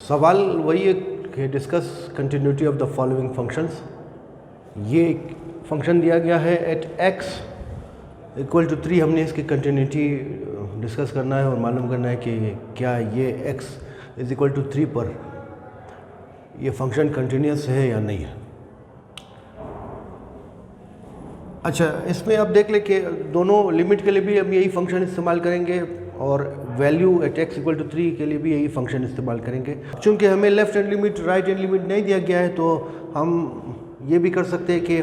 सवाल वही है कि discuss continuity of the following functions. ये फंक्शन दिया गया है एट x इक्वल टू 3। हमने इसकी कंटिन्यूटी डिस्कस करना है और मालूम करना है कि क्या ये x इज इक्वल टू 3 पर ये फंक्शन कंटिन्यूस है या नहीं है। अच्छा, इसमें अब देख ले कि दोनों लिमिट के लिए भी हम यही फंक्शन इस्तेमाल करेंगे और value at x equal to 3 के लिए भी यही फंक्शन इस्तेमाल करेंगे। चूँकि हमें left hand limit right hand limit नहीं दिया गया है तो हम ये भी कर सकते हैं कि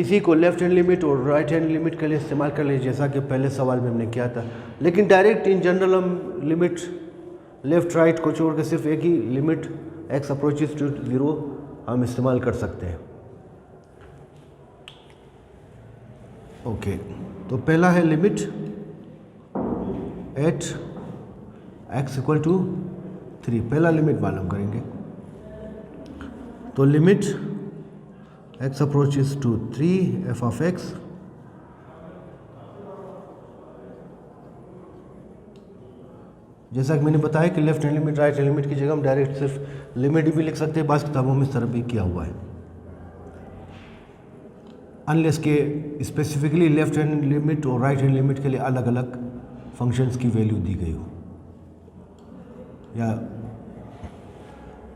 इसी को लेफ्ट हैंड लिमिट और राइट हैंड लिमिट के लिए इस्तेमाल कर लें, जैसा कि पहले सवाल में हमने किया था। लेकिन डायरेक्ट इन जनरल हम लिमिट लेफ़्ट राइट को छोड़ के सिर्फ एक ही लिमिट x अप्रोचेस टू 0 हम इस्तेमाल कर सकते हैं। ओके, तो पहला है limit at x equal to 3। पहला लिमिट मालूम करेंगे, तो limit x approaches to 3 f of x जैसा कि मैंने बताया कि left hand limit right hand limit की जगह हम डायरेक्ट सिर्फ लिमिट भी लिख सकते हैं। बास किताबों में इस तरह भी किया हुआ है, अनलेस के स्पेसिफिकली लेफ्ट हैंड लिमिट और राइट हैंड लिमिट के लिए अलग अलग फंक्शंस की वैल्यू दी गई हो, या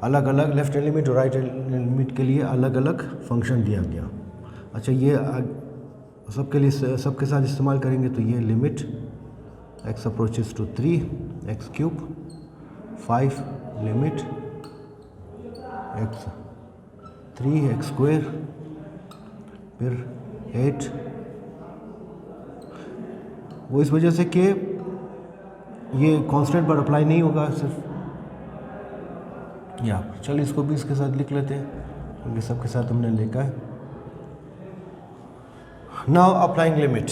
अलग अलग लेफ्ट हैंड लिमिट और राइट हैंड लिमिट के लिए अलग अलग फंक्शन दिया गया। अच्छा, ये सबके लिए सबके साथ इस्तेमाल करेंगे, तो ये limit x approaches to 3 x cube 5 limit x 3 x square फिर 8। वो इस वजह से कि ये कांस्टेंट पर अप्लाई नहीं होगा सिर्फ यहाँ पर। चलिए इसको भी इसके साथ लिख लेते हैं क्योंकि सबके साथ हमने लिखा है। Now applying limit,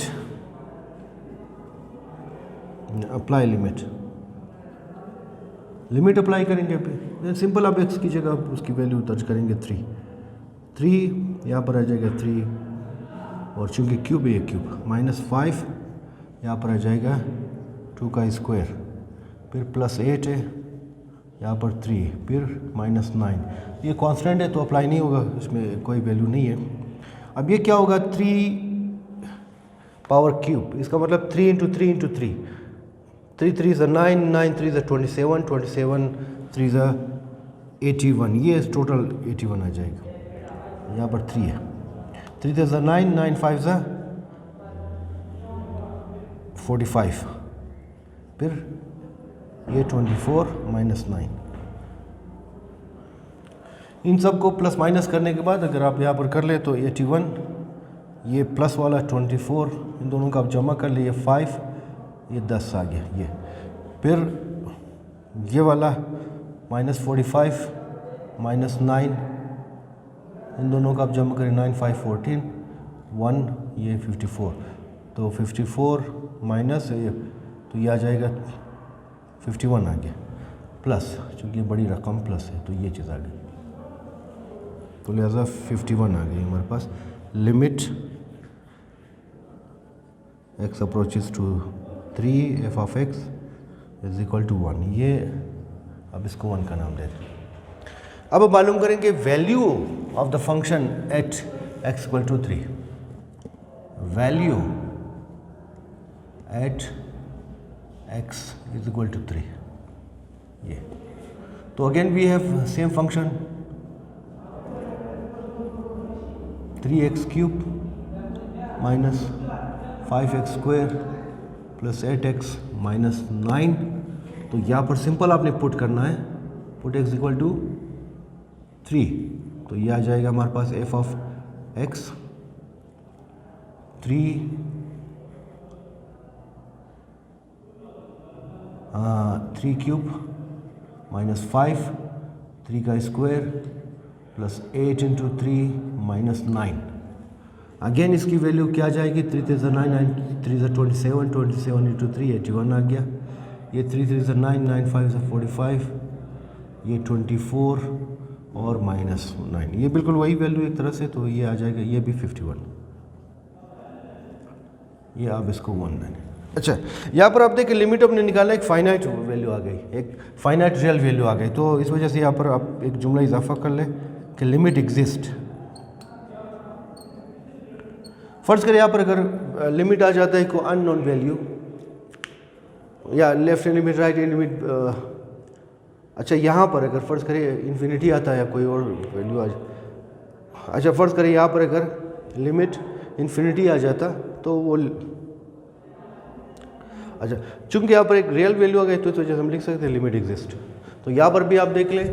apply limit, limit apply करेंगे पे सिंपल। अब x की जगह उसकी वैल्यू दर्ज करेंगे 3 यहाँ पर आ जाएगा 3 और चूँकि क्यूब है क्यूब -5 यहाँ पर आ जाएगा 2 का स्क्वायर, फिर +8 है यहाँ पर 3, फिर -9। ये कांस्टेंट है तो अप्लाई नहीं होगा, इसमें कोई वैल्यू नहीं है। अब ये क्या होगा 3 पावर क्यूब, इसका मतलब 3 × 3 × 3 3 3 is 9 9 3 is 27 27 3 is 81। ये टोटल 81 आ जाएगा, यहाँ पर 3 है। 3 is 9 9 5 is 45, फिर ये 24 -9। इन सब को प्लस माइनस करने के बाद अगर आप यहाँ पर कर ले तो 81, ये प्लस वाला 24, इन दोनों का आप जमा कर लिए 5, ये 10 आ गया ये। फिर ये वाला -45 -9, इन दोनों का आप जमा करें 9 5 14 1, ये 54, तो 54 माइनस ये, तो ये आ जाएगा 51 आ गया प्लस, चूँकि बड़ी रकम प्लस है तो ये चीज़ आ गई, तो लिहाजा 51 आ गई हमारे पास। Limit x approaches to 3 f of x is equal to 1। ये अब इसको 1 का नाम दे दें। अब मालूम करेंगे value of the function at x equal to 3। Value at x is equal to 3, ये तो again we have same function 3x cube -5x square plus 8x -9। तो यहाँ पर सिंपल आपने पुट करना है, पुट x इक्वल टू 3, तो ये आ जाएगा हमारे पास f ऑफ x 3 क्यूब -5 3 का स्क्वायर प्लस 8 × 3 -9। अगेन इसकी वैल्यू क्या आ जाएगी, 3 3 9 9 3 27 27 × 3 81 आ गया। ये 3 3 9 9 5 45, ये 24 और -9, ये बिल्कुल वही वैल्यू एक तरह से, तो ये आ जाएगा, ये भी 51। ये आप इसको 1 दें। अच्छा, यहाँ पर आप देखिए लिमिट हमने निकाला, एक फाइनाइट वैल्यू आ गई, एक फाइनाइट रियल वैल्यू आ गई। तो इस वजह से यहाँ पर आप एक जुमला इजाफा कर लें कि लिमिट एग्जिस्ट। फर्ज करें यहाँ पर अगर लिमिट आ जाता है कोई अननोन वैल्यू, या left hand limit, right hand limit, अच्छा यहाँ पर अगर फ़र्ज़ करें इन्फिनिटी आता है या कोई और वैल्यू आ जाए, अच्छा फ़र्ज़ करें यहाँ पर अगर लिमिट इन्फिनिटी आ जाता तो वो, अच्छा चूंकि यहाँ पर एक रियल वैल्यू आ गई तो इस वजह से हम लिख सकते हैं लिमिट एग्जिस्ट। तो यहाँ पर भी आप देख लें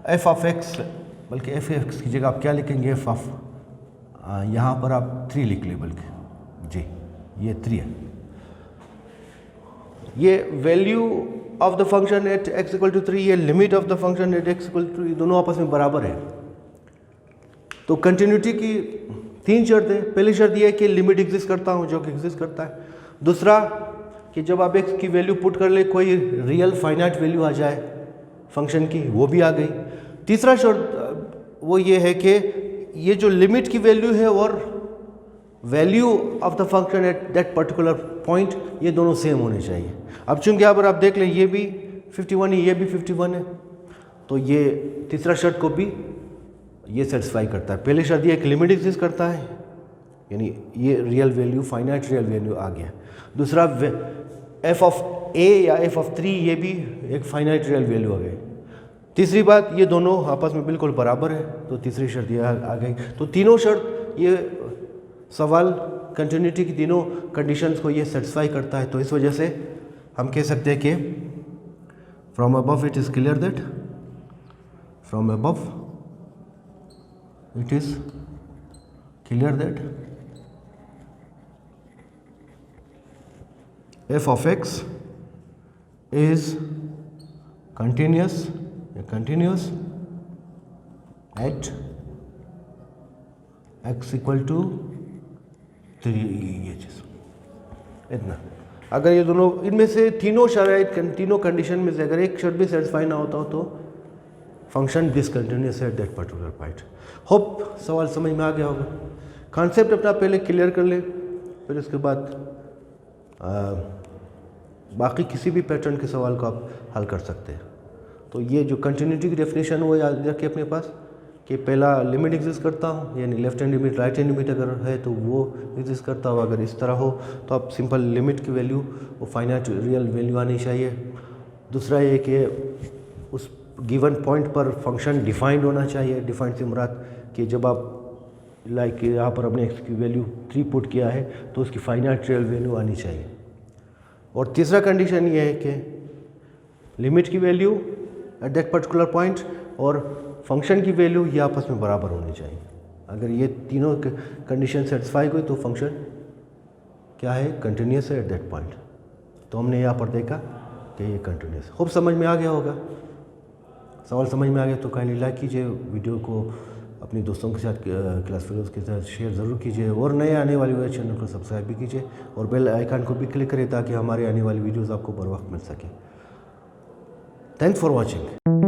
एफ ऑफ एक्स, बल्कि एफ एक्स की जगह आप क्या लिखेंगे, एफ ऑफ, यहाँ पर आप 3 लिख लें, बल्कि जी ये 3 है। ये value of the function at x equal to 3, ये limit of the function at x equal to 3, दोनों आपस में बराबर है। तो कंटिन्यूटी की 3 शर्तें, पहली शर्त यह है कि लिमिट एग्जिस्ट करता हूँ, जो कि एग्जिस्ट करता है। दूसरा कि जब आप एक्स की वैल्यू पुट कर ले कोई रियल फाइनाइट वैल्यू आ जाए फंक्शन की, वो भी आ गई। तीसरा शर्त वो ये है कि ये जो लिमिट की वैल्यू है और value of the function at that particular point, ये दोनों सेम होने चाहिए। अब चूंकि यहाँ पर आप देख लें ये भी 51 है, ये भी 51 है, तो ये तीसरा शर्त को भी ये सेटिस्फाई करता है। पहली शर्त ये एक लिमिट एग्जिस्ट करता है, यानी ये real value, finite real value आ गया। दूसरा एफ ऑफ ए या एफ ऑफ 3, ये भी एक फाइनाइट रियल वैल्यू आ गई। तीसरी बात, ये दोनों आपस में बिल्कुल बराबर है, तो तीसरी शर्त ये आ गई। तो तीनों शर्त, ये सवाल कंटिन्यूटी की तीनों कंडीशंस को ये सेटिस्फाई करता है। तो इस वजह से हम कह सकते हैं कि from above it is clear that, from above it is clear that f of x is continuous at x equal to 3, ये चीज़ इतना। अगर ये दोनों, इनमें से तीनों शराइत, तीनों कंडीशन में से अगर एक शर्त भी सेटिस्फाई ना होता हो तो फंक्शन डिसकंटिन्यूस है दैट पर्टिकुलर पॉइंट। होप सवाल समझ में आ गया होगा। कॉन्सेप्ट अपना पहले क्लियर कर ले, फिर उसके बाद बाकी किसी भी पैटर्न के सवाल को आप हल कर सकते हैं। तो ये जो कंटिन्यूटी की डेफिनेशन वो याद रखिए अपने पास कि पहला लिमिट एग्जिस्ट करता हूँ, यानी left hand limit, right hand limit अगर है तो वो एग्जिस्ट करता हो। अगर इस तरह हो तो आप सिंपल लिमिट की वैल्यू वो फाइनाइट रियल वैल्यू आनी चाहिए। दूसरा ये कि उस गिवन पॉइंट पर फंक्शन डिफाइंड होना चाहिए। डिफाइंड से मुराद कि जब आप लाइक यहाँ पर अपने एक्स की वैल्यू 3 पुट किया है तो उसकी फाइनाइट रियल वैल्यू आनी चाहिए। और तीसरा कंडीशन ये है कि लिमिट की value at that particular point और फंक्शन की वैल्यू ये आपस में बराबर होनी चाहिए। अगर ये तीनों कंडीशन सेटिस्फाई हुई तो फंक्शन क्या है, कंटिन्यूस है एट दैट पॉइंट। तो हमने यहाँ पर देखा कि ये कंटिन्यूस है। होप समझ में आ गया होगा। सवाल समझ में आ गया तो काइंडली लाइक कीजिए, वीडियो को अपने दोस्तों के साथ, क्लास फेलोज़ के साथ शेयर ज़रूर कीजिए, और नए आने वाले हुए चैनल को सब्सक्राइब भी कीजिए और बेल आइकन को भी क्लिक करें ताकि हमारे आने वाली वीडियोज़ आपको बर वक्त मिल सके। Thanks for watching.